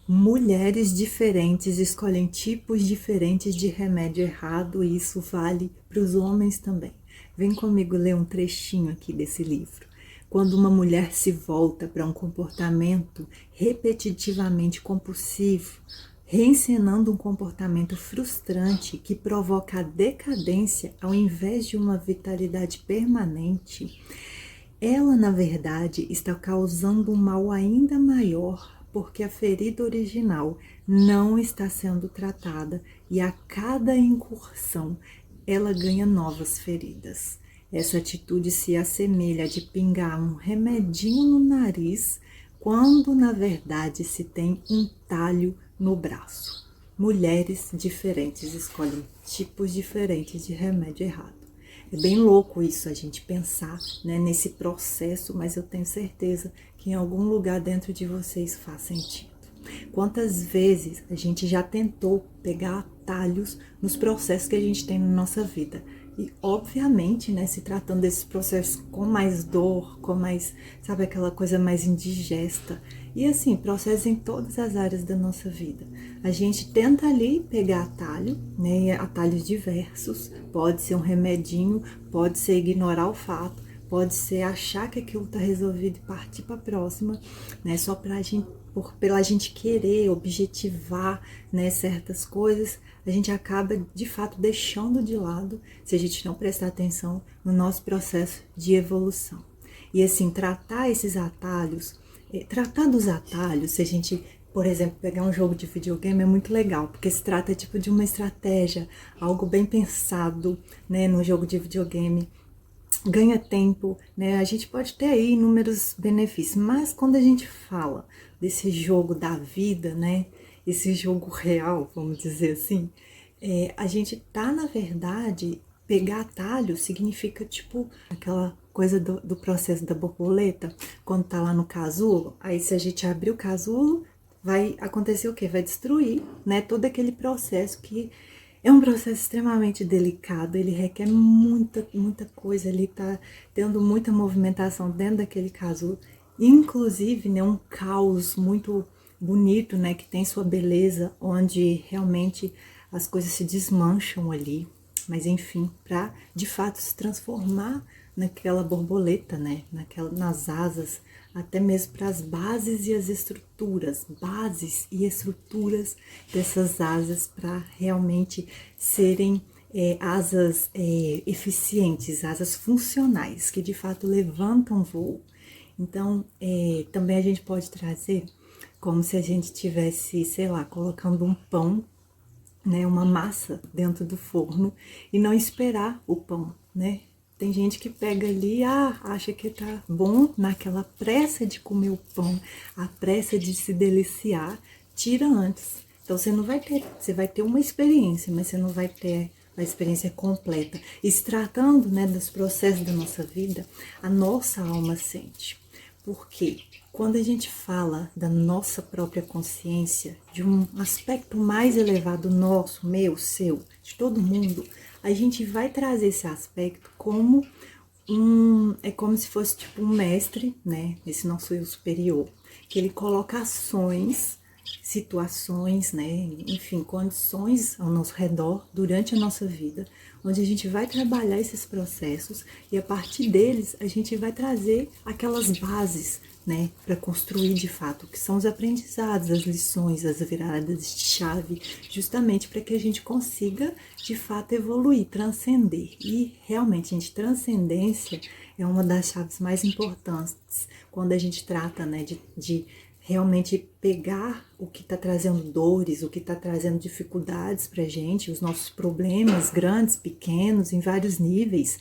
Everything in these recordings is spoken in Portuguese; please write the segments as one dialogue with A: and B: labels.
A: Mulheres diferentes escolhem tipos diferentes de remédio errado e isso vale para os homens também. Vem comigo ler um trechinho aqui desse livro. Quando uma mulher se volta para um comportamento repetitivamente compulsivo, reencenando um comportamento frustrante que provoca a decadência ao invés de uma vitalidade permanente, ela, na verdade, está causando um mal ainda maior porque a ferida original não está sendo tratada e a cada incursão ela ganha novas feridas. Essa atitude se assemelha a de pingar um remedinho no nariz quando na verdade se tem um talho no braço. Mulheres diferentes escolhem tipos diferentes de remédio errado. É bem louco isso, a gente pensar, né, nesse processo, mas eu tenho certeza que em algum lugar dentro de vocês faz sentido. Quantas vezes a gente já tentou pegar atalhos nos processos que a gente tem na nossa vida? E, obviamente, né, se tratando desses processos com mais dor, com mais, sabe, aquela coisa mais indigesta. E assim, processos em todas as áreas da nossa vida. A gente tenta ali pegar atalho, né, atalhos diversos. Pode ser um remedinho, pode ser ignorar o fato, pode ser achar que aquilo está resolvido e partir para a próxima, né, só pra gente, pela gente querer objetivar, né, certas coisas, a gente acaba de fato deixando de lado, se a gente não prestar atenção no nosso processo de evolução. E assim, tratar dos atalhos, se a gente, por exemplo, pegar um jogo de videogame é muito legal, porque se trata tipo de uma estratégia, algo bem pensado, né, no jogo de videogame. Ganha tempo, né? A gente pode ter aí inúmeros benefícios, mas quando a gente fala desse jogo da vida, né? Esse jogo real, vamos dizer assim, a gente tá, na verdade, pegar atalho significa tipo aquela coisa do processo da borboleta, quando tá lá no casulo, aí se a gente abrir o casulo, vai acontecer o quê? Vai destruir, né? Todo aquele processo que é um processo extremamente delicado, ele requer muita coisa, ele tá tendo muita movimentação dentro daquele casulo, inclusive, né, um caos muito bonito, né, que tem sua beleza, onde realmente as coisas se desmancham ali, mas enfim, para de fato se transformar naquela borboleta, né, nas asas, até mesmo para as bases e estruturas dessas asas para realmente serem asas eficientes, asas funcionais, que de fato levantam voo. Então, também a gente pode trazer como se a gente tivesse, sei lá, colocando um pão, né, uma massa dentro do forno e não esperar o pão, né? Tem gente que pega ali, acha que tá bom, naquela pressa de comer o pão, a pressa de se deliciar, tira antes. Então você vai ter uma experiência, mas você não vai ter a experiência completa. E se tratando, né, dos processos da nossa vida, a nossa alma sente. Porque quando a gente fala da nossa própria consciência, de um aspecto mais elevado nosso, meu, seu, de todo mundo, a gente vai trazer esse aspecto como é como se fosse tipo um mestre, né, esse nosso eu superior, que ele coloca ações, situações, né, enfim, condições ao nosso redor durante a nossa vida, onde a gente vai trabalhar esses processos e a partir deles a gente vai trazer aquelas bases, né, para construir de fato o que são os aprendizados, as lições, as viradas de chave, justamente para que a gente consiga de fato evoluir, transcender. E realmente, gente, transcendência é uma das chaves mais importantes quando a gente trata, né, de realmente pegar o que está trazendo dores, o que está trazendo dificuldades para a gente, os nossos problemas grandes, pequenos, em vários níveis,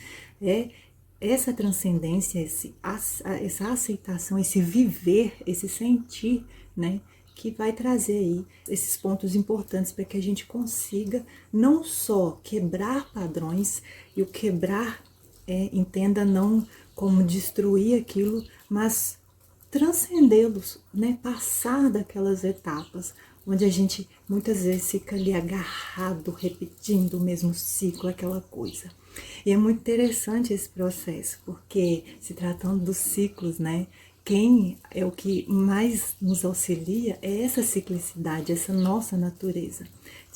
A: essa transcendência, essa aceitação, esse viver, esse sentir, né, que vai trazer aí esses pontos importantes para que a gente consiga não só quebrar padrões, e o quebrar, entenda não como destruir aquilo, mas transcendê-los, né? Passar daquelas etapas onde a gente muitas vezes fica ali agarrado, repetindo o mesmo ciclo, aquela coisa. E é muito interessante esse processo, porque se tratando dos ciclos, né? quem é o que mais nos auxilia é essa ciclicidade, essa nossa natureza,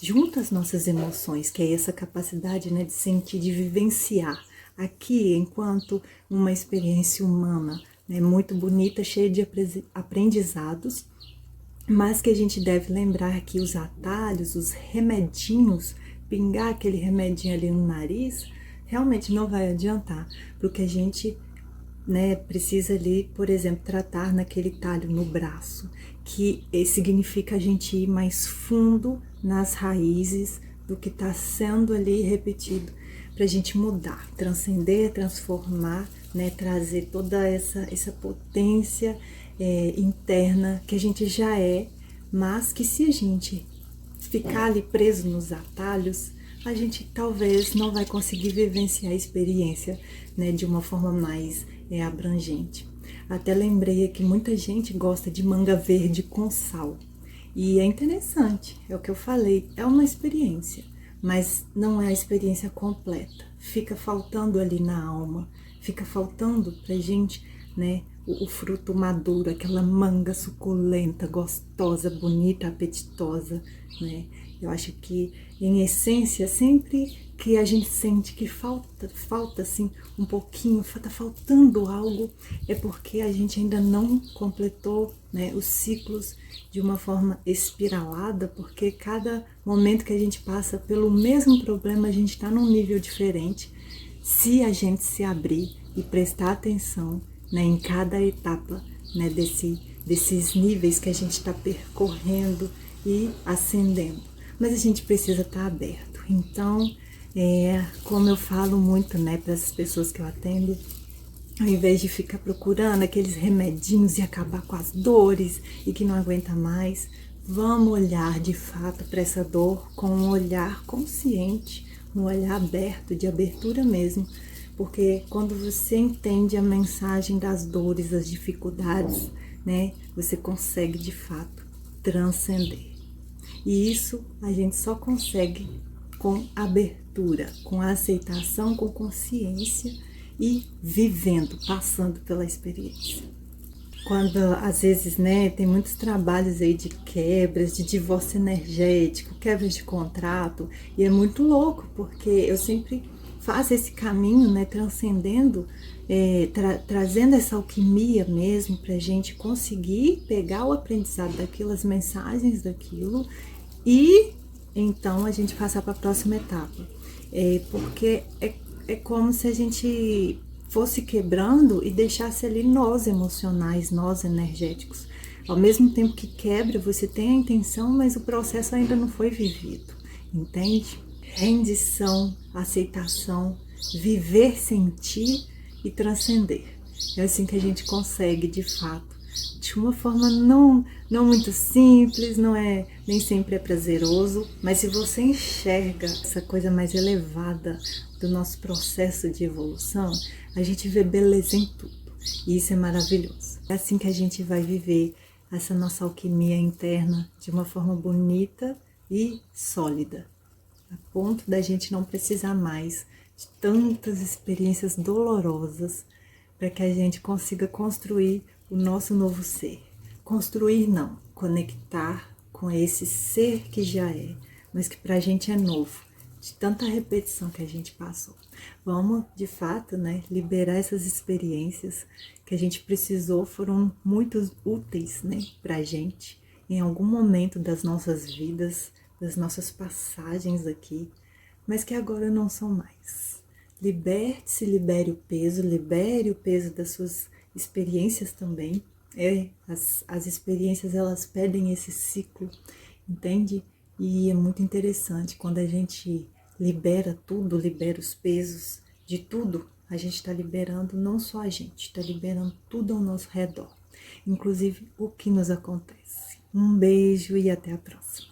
A: junto às nossas emoções, que é essa capacidade, né, de sentir, de vivenciar aqui enquanto uma experiência humana, né, muito bonita, cheia de aprendizados, mas que a gente deve lembrar que os atalhos, os remedinhos, pingar aquele remedinho ali no nariz, realmente não vai adiantar, porque a gente, né, precisa ali, por exemplo, tratar naquele talho no braço, que significa a gente ir mais fundo nas raízes do que está sendo ali repetido, para a gente mudar, transcender, transformar, né, trazer toda essa potência interna que a gente já é, mas que se a gente ficar ali preso nos atalhos, a gente talvez não vai conseguir vivenciar a experiência, né, de uma forma mais abrangente. Até lembrei que muita gente gosta de manga verde com sal. E é interessante, é o que eu falei, é uma experiência, mas não é a experiência completa. Fica faltando ali na alma, fica faltando pra gente, né, o fruto maduro, aquela manga suculenta, gostosa, bonita, apetitosa, né? Eu acho que, em essência, sempre que a gente sente que falta assim um pouquinho, tá faltando algo, é porque a gente ainda não completou, né, os ciclos de uma forma espiralada, porque cada momento que a gente passa pelo mesmo problema, a gente está num nível diferente. Se a gente se abrir e prestar atenção, né, em cada etapa, né, desses níveis que a gente está percorrendo e ascendendo. Mas a gente precisa estar aberto. Então, como eu falo muito, né, para as pessoas que eu atendo, ao invés de ficar procurando aqueles remedinhos e acabar com as dores e que não aguenta mais, vamos olhar de fato para essa dor com um olhar consciente, um olhar aberto, de abertura mesmo, porque quando você entende a mensagem das dores, das dificuldades, né, você consegue de fato transcender. E isso a gente só consegue com abertura, com aceitação, com consciência e vivendo, passando pela experiência. Quando, às vezes, né, tem muitos trabalhos aí de quebras, de divórcio energético, quebras de contrato, e é muito louco, porque eu sempre faço esse caminho, né, transcendendo, trazendo essa alquimia mesmo, pra gente conseguir pegar o aprendizado daquilo, as mensagens daquilo, e então a gente passar para a próxima etapa. Porque é como se a gente fosse quebrando e deixasse ali nós emocionais, nós energéticos. Ao mesmo tempo que quebra, você tem a intenção, mas o processo ainda não foi vivido, entende? Rendição, aceitação, viver, sentir e transcender. É assim que a gente consegue, de fato, de uma forma não muito simples, não é, nem sempre é prazeroso, mas se você enxerga essa coisa mais elevada do nosso processo de evolução, a gente vê beleza em tudo, e isso é maravilhoso. É assim que a gente vai viver essa nossa alquimia interna de uma forma bonita e sólida, a ponto da gente não precisar mais de tantas experiências dolorosas para que a gente consiga construir o nosso novo ser. Construir não, conectar com esse ser que já é, mas que pra gente é novo, de tanta repetição que a gente passou. Vamos, de fato, né, liberar essas experiências que a gente precisou, foram muito úteis, né, pra gente, em algum momento das nossas vidas, das nossas passagens aqui, mas que agora não são mais. Liberte-se, libere o peso das suas experiências também. As experiências, elas pedem esse ciclo, entende? E é muito interessante, quando a gente libera tudo, libera os pesos de tudo, a gente está liberando não só a gente, está liberando tudo ao nosso redor, inclusive o que nos acontece. Um beijo e até a próxima.